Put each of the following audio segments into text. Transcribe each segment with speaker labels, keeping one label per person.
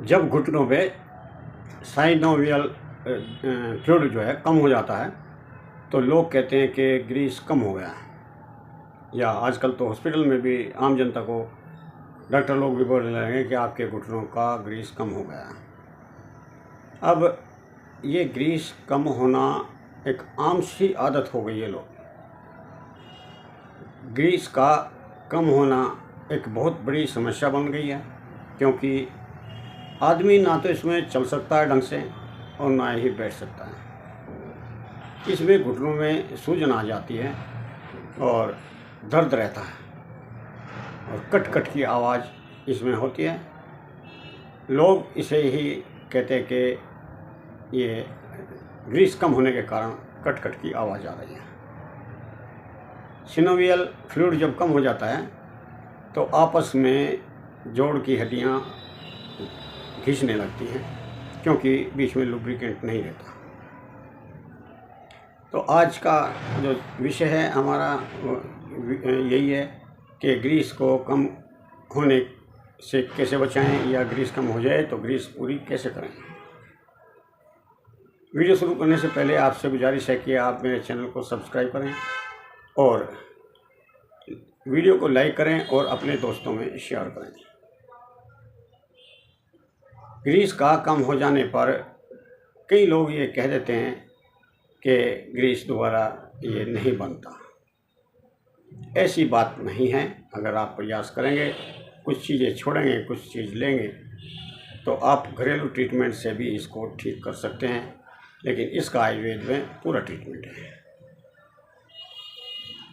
Speaker 1: जब घुटनों पे साइनोवियल फ्लूइड जो है कम हो जाता है तो लोग कहते हैं कि ग्रीस कम हो गया है। या आजकल तो हॉस्पिटल में भी आम जनता को डॉक्टर लोग भी बोलने लगे कि आपके घुटनों का ग्रीस कम हो गया है। अब ये ग्रीस कम होना एक आम सी आदत हो गई है। लोग ग्रीस का कम होना एक बहुत बड़ी समस्या बन गई है, क्योंकि आदमी ना तो इसमें चल सकता है ढंग से और ना ही बैठ सकता है। इसमें घुटनों में सूजन आ जाती है और दर्द रहता है और कट कट की आवाज़ इसमें होती है। लोग इसे ही कहते हैं कि ये ग्रीस कम होने के कारण कट कट की आवाज़ आ रही है। सिनोवियल फ्लूइड जब कम हो जाता है तो आपस में जोड़ की हड्डियाँ खींचने लगती हैं, क्योंकि बीच में लुब्रिकेंट नहीं रहता। तो आज का जो विषय है हमारा यही है कि ग्रीस को कम होने से कैसे बचाएं, या ग्रीस कम हो जाए तो ग्रीस पूरी कैसे करें। वीडियो शुरू करने से पहले आपसे गुजारिश है कि आप मेरे चैनल को सब्सक्राइब करें और वीडियो को लाइक करें और अपने दोस्तों में शेयर करें। ग्रीस का कम हो जाने पर कई लोग ये कह देते हैं कि ग्रीस दोबारा ये नहीं बनता। ऐसी बात नहीं है। अगर आप प्रयास करेंगे, कुछ चीज़ें छोड़ेंगे, कुछ चीज़ लेंगे, तो आप घरेलू ट्रीटमेंट से भी इसको ठीक कर सकते हैं। लेकिन इसका आयुर्वेद में पूरा ट्रीटमेंट है।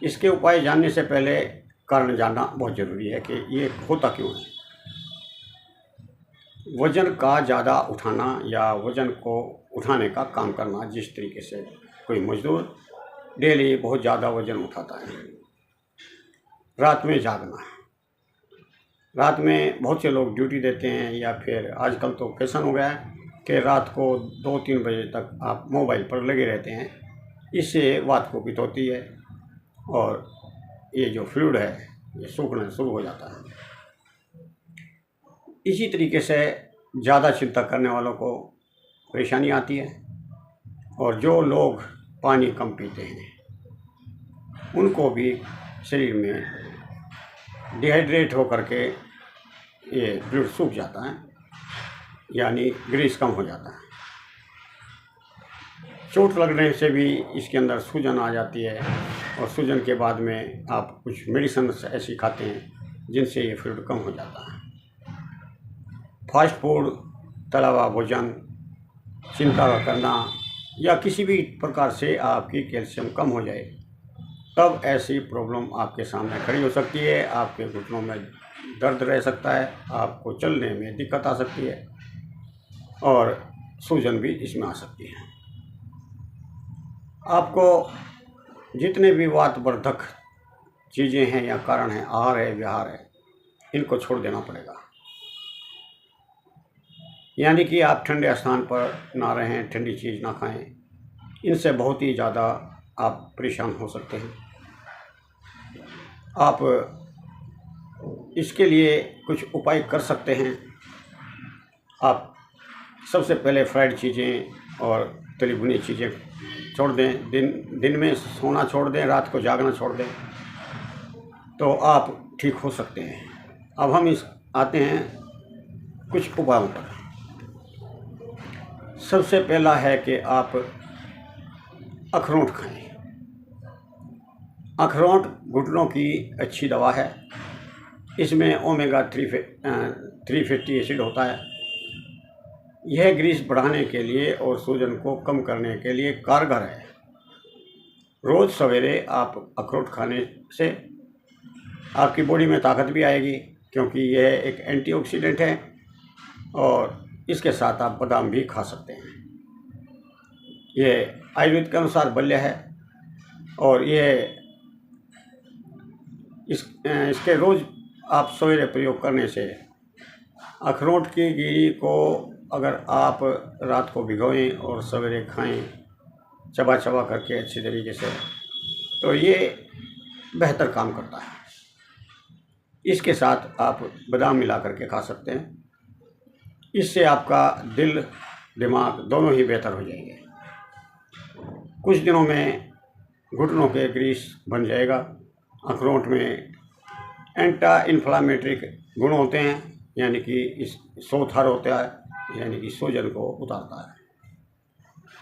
Speaker 1: इसके उपाय जानने से पहले कारण जानना बहुत ज़रूरी है कि ये होता क्यों है। वज़न का ज़्यादा उठाना या वज़न को उठाने का काम करना, जिस तरीके से कोई मजदूर डेली बहुत ज़्यादा वज़न उठाता है। रात में जागना, रात में बहुत से लोग ड्यूटी देते हैं, या फिर आजकल तो फैशन हो गया है कि रात को 2-3 बजे तक आप मोबाइल पर लगे रहते हैं। इससे वात कुपित होती है और ये जो फ्लूइड है ये सूखना शुरू हो जाता है। इसी तरीके से ज़्यादा चिंता करने वालों को परेशानी आती है, और जो लोग पानी कम पीते हैं उनको भी शरीर में डिहाइड्रेट होकर के ये फ्लूइड सूख जाता है, यानी ग्रीस कम हो जाता है। चोट लगने से भी इसके अंदर सूजन आ जाती है, और सूजन के बाद में आप कुछ मेडिसिन ऐसी खाते हैं जिनसे ये फ्लूइड कम हो जाता है। फास्ट फूड, तला हुआ भोजन, चिंता का करना, या किसी भी प्रकार से आपकी कैल्शियम कम हो जाए, तब ऐसी प्रॉब्लम आपके सामने खड़ी हो सकती है। आपके घुटनों में दर्द रह सकता है, आपको चलने में दिक्कत आ सकती है, और सूजन भी इसमें आ सकती है। आपको जितने भी वातवर्धक चीज़ें हैं या कारण हैं, आहार है, विहार है, इनको छोड़ देना पड़ेगा। यानी कि आप ठंडे स्थान पर ना रहें, ठंडी चीज़ ना खाएं। इनसे बहुत ही ज़्यादा आप परेशान हो सकते हैं। आप इसके लिए कुछ उपाय कर सकते हैं। आप सबसे पहले फ्राइड चीज़ें और तली भुनी चीज़ें छोड़ दें। दिन में सोना छोड़ दें, रात को जागना छोड़ दें, तो आप ठीक हो सकते हैं। अब हम आते हैं कुछ उपायों पर। सबसे पहला है कि आप अखरोट खाएं। अखरोट घुटनों की अच्छी दवा है। इसमें ओमेगा 3 फैटी एसिड होता है। यह ग्रीस बढ़ाने के लिए और सूजन को कम करने के लिए कारगर है। रोज़ सवेरे आप अखरोट खाने से आपकी बॉडी में ताकत भी आएगी, क्योंकि यह एक एंटीऑक्सीडेंट है, और इसके साथ आप बादाम भी खा सकते हैं। यह आयुर्वेद के अनुसार बल्य है, और यह इसके रोज़ आप सवेरे प्रयोग करने से अखरोट की गिरी को अगर आप रात को भिगोएं और सवेरे खाएं चबा चबा करके अच्छी तरीके से, तो ये बेहतर काम करता है। इसके साथ आप बादाम मिला करके खा सकते हैं। इससे आपका दिल दिमाग दोनों ही बेहतर हो जाएंगे। कुछ दिनों में घुटनों के ग्रीस बन जाएगा। अखरोट में एंटी इन्फ्लामेटरी गुण होते हैं, यानी कि इस सोथर होता है, यानी कि सूजन को उतारता है।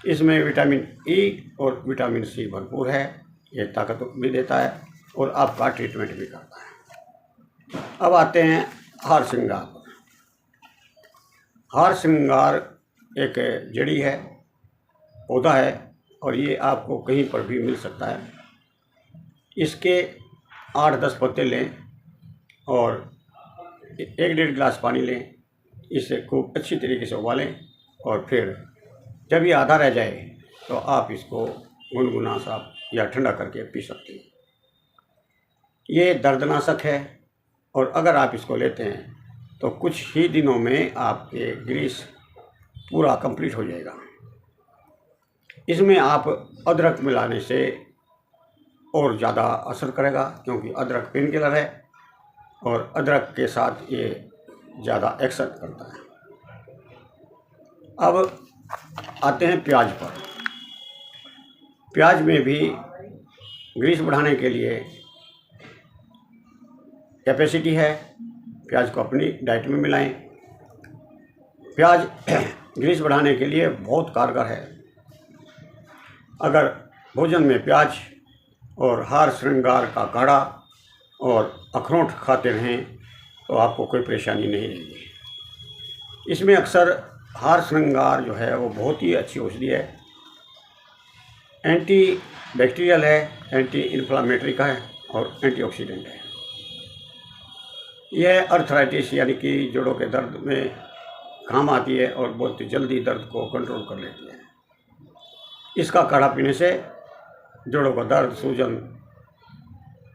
Speaker 1: इसमें विटामिन ई और विटामिन सी भरपूर है। ये ताकत भी देता है और आपका ट्रीटमेंट भी करता है। अब आते हैं हार श्रृंगार पर। हार श्रृंगार एक जड़ी है, पौधा है, और ये आपको कहीं पर भी मिल सकता है। इसके 8-10 पत्ते लें और 1-1.5 गिलास पानी लें। इसे खूब अच्छी तरीके से उबालें और फिर जब ये आधा रह जाए तो आप इसको गुनगुना सा या ठंडा करके पी सकते हैं। ये दर्दनाशक है और अगर आप इसको लेते हैं तो कुछ ही दिनों में आपके ग्रीस पूरा कंप्लीट हो जाएगा। इसमें आप अदरक मिलाने से और ज़्यादा असर करेगा, क्योंकि अदरक पेन किलर है और अदरक के साथ ये ज़्यादा एक्शन करता है। अब आते हैं प्याज पर। प्याज में भी ग्रीस बढ़ाने के लिए कैपेसिटी है। प्याज को अपनी डाइट में मिलाएं। प्याज ग्रीस बढ़ाने के लिए बहुत कारगर है। अगर भोजन में प्याज और हार श्रृंगार का काढ़ा और अखरोट खाते रहें तो आपको कोई परेशानी नहीं रहेगी। इसमें अक्सर हार श्रृंगार जो है वो बहुत ही अच्छी औषधि है। एंटी बैक्टीरियल है, एंटी इन्फ्लामेटरी का है और एंटीऑक्सीडेंट है। यह अर्थराइटिस यानी कि जोड़ों के दर्द में काम आती है और बहुत जल्दी दर्द को कंट्रोल कर लेती है। इसका काढ़ा पीने से जोड़ों का दर्द, सूजन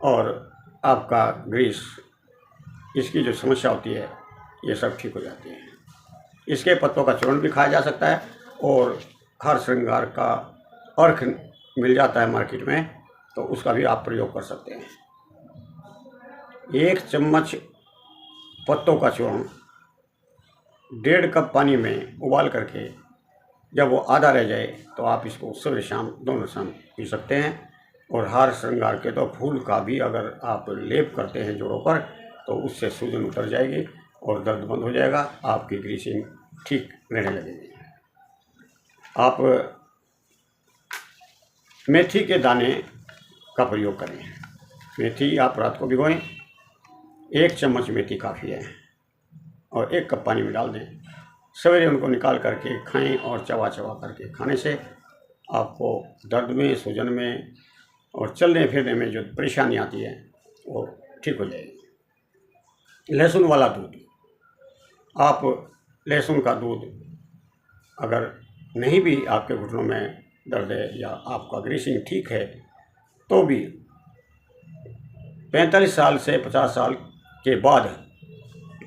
Speaker 1: और आपका ग्रीस, इसकी जो समस्या होती है, ये सब ठीक हो जाती है। इसके पत्तों का चूर्ण भी खाया जा सकता है और हार श्रृंगार का अर्क मिल जाता है मार्केट में, तो उसका भी आप प्रयोग कर सकते हैं। 1 चम्मच पत्तों का चूर्ण 1.5 कप पानी में उबाल करके जब वो आधा रह जाए तो आप इसको सुबह शाम दोनों शाम पी सकते हैं। और हार श्रृंगार के तो फूल का भी अगर आप लेप करते हैं जोड़ों पर तो उससे सूजन उतर जाएगी और दर्द बंद हो जाएगा। आपकी ग्रीसिंग ठीक रहने लगेगी। आप मेथी के दाने का प्रयोग करें। मेथी आप रात को भिगोएं। 1 चम्मच मेथी काफ़ी है और 1 कप पानी में डाल दें। सवेरे उनको निकाल करके खाएं और चबा चबा करके खाने से आपको दर्द में, सूजन में और चलने फिरने में जो परेशानी आती है वो ठीक हो जाएगी। लहसुन वाला दूध। आप लहसुन का दूध अगर नहीं भी आपके घुटनों में दर्द है या आपका ग्रीसिंग ठीक है तो भी 45 साल से 50 साल के बाद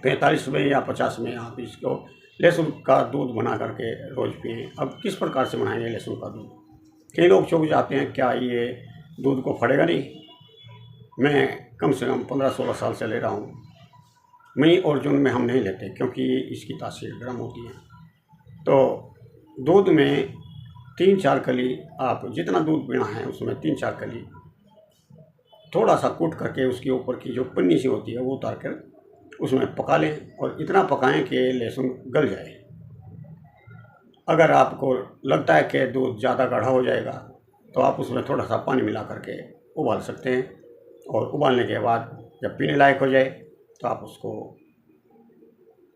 Speaker 1: 45 में या 50 में आप इसको लहसुन का दूध बना करके रोज़ पिएं। अब किस प्रकार से बनाएंगे लहसुन का दूध? कई लोग चौंक जाते हैं, क्या ये दूध को फटेगा नहीं? मैं कम से कम 15-16 साल से ले रहा हूँ। मई और जून में हम नहीं लेते क्योंकि इसकी तासीर गर्म होती है। तो दूध में 3-4 कली, आप जितना दूध पीना है उसमें 3-4 कली थोड़ा सा कूट करके उसके ऊपर की जो पन्नी सी होती है वो उतार कर उसमें पका लें और इतना पकाएं कि लहसुन गल जाए। अगर आपको लगता है कि दूध ज़्यादा गाढ़ा हो जाएगा तो आप उसमें थोड़ा सा पानी मिला करके उबाल सकते हैं और उबालने के बाद जब पीने लायक हो जाए तो आप उसको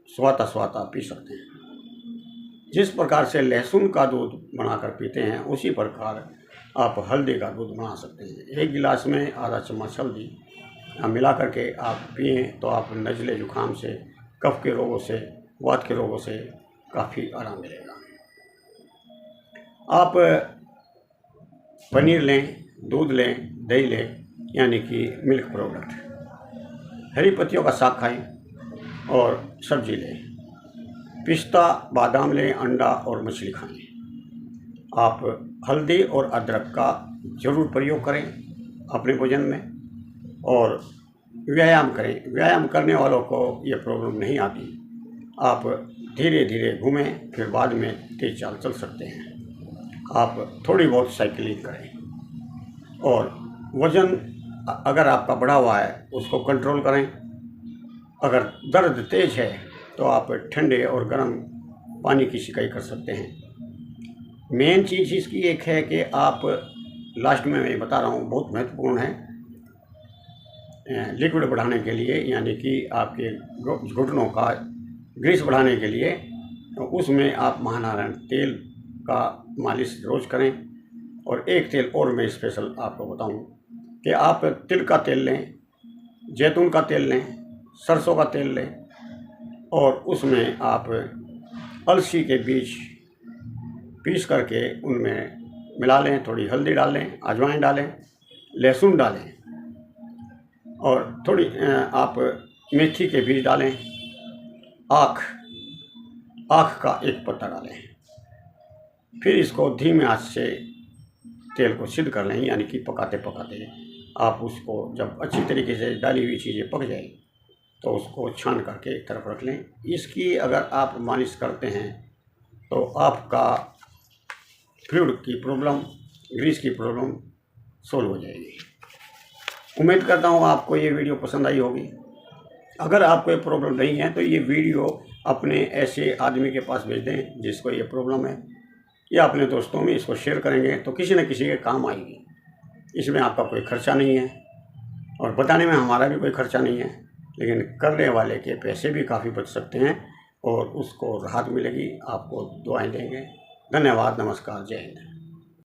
Speaker 1: स्वाता स्वाता पी सकते हैं। जिस प्रकार से लहसुन का दूध बनाकर पीते हैं उसी प्रकार आप हल्दी का दूध बना सकते हैं। 1 गिलास में आधा चम्मच हल्दी मिला करके आप पिएँ तो आप नज़ले जुकाम से, कफ के रोगों से, वात के रोगों से काफ़ी आराम मिलेगा। आप पनीर लें, दूध लें, दही लें, यानी कि मिल्क प्रोडक्ट, हरी पत्तियों का साग खाएं और सब्जी लें, पिस्ता, बादाम लें, अंडा और मछली खाएं। आप हल्दी और अदरक का ज़रूर प्रयोग करें अपने भोजन में और व्यायाम करें। व्यायाम करने वालों को ये प्रॉब्लम नहीं आती। आप धीरे धीरे घूमें, फिर बाद में तेज चाल चल सकते हैं। आप थोड़ी बहुत साइकिलिंग करें और वज़न अगर आपका बढ़ा हुआ है उसको कंट्रोल करें। अगर दर्द तेज है तो आप ठंडे और गर्म पानी की सिकाई कर सकते हैं। मेन चीज़ इसकी एक है कि आप लास्ट में मैं बता रहा हूँ, बहुत महत्वपूर्ण है, लिक्विड बढ़ाने के लिए, यानी कि आपके घुटनों का ग्रीस बढ़ाने के लिए, तो उसमें आप महानारायण तेल का मालिश रोज़ करें। और एक तेल और मैं स्पेशल आपको बताऊं कि आप तिल का तेल लें, जैतून का तेल लें, सरसों का तेल लें और उसमें आप अलसी के बीज पीस करके उनमें मिला लें, थोड़ी हल्दी डालें, अजवाइन डालें, लहसुन डालें और थोड़ी आप मेथी के बीज डालें, आँख का एक पत्ता डालें। फिर इसको धीमे आंच से तेल को सिद्ध कर लें, यानी कि पकाते पकाते आप उसको जब अच्छी तरीके से डाली हुई चीज़ें पक जाए तो उसको छान करके एक तरफ रख लें। इसकी अगर आप मालिश करते हैं तो आपका फ्लूइड की प्रॉब्लम, ग्रीस की प्रॉब्लम सॉल्व हो जाएगी। उम्मीद करता हूँ आपको ये वीडियो पसंद आई होगी। अगर आपको ये प्रॉब्लम नहीं है तो ये वीडियो अपने ऐसे आदमी के पास भेज दें जिसको ये प्रॉब्लम है, या अपने दोस्तों में इसको शेयर करेंगे तो किसी न किसी के काम आएगी। इसमें आपका कोई खर्चा नहीं है और बताने में हमारा भी कोई खर्चा नहीं है, लेकिन करने वाले के पैसे भी काफ़ी बच सकते हैं और उसको राहत मिलेगी। आपको दुआएं देंगे। धन्यवाद, नमस्कार, जय हिंद।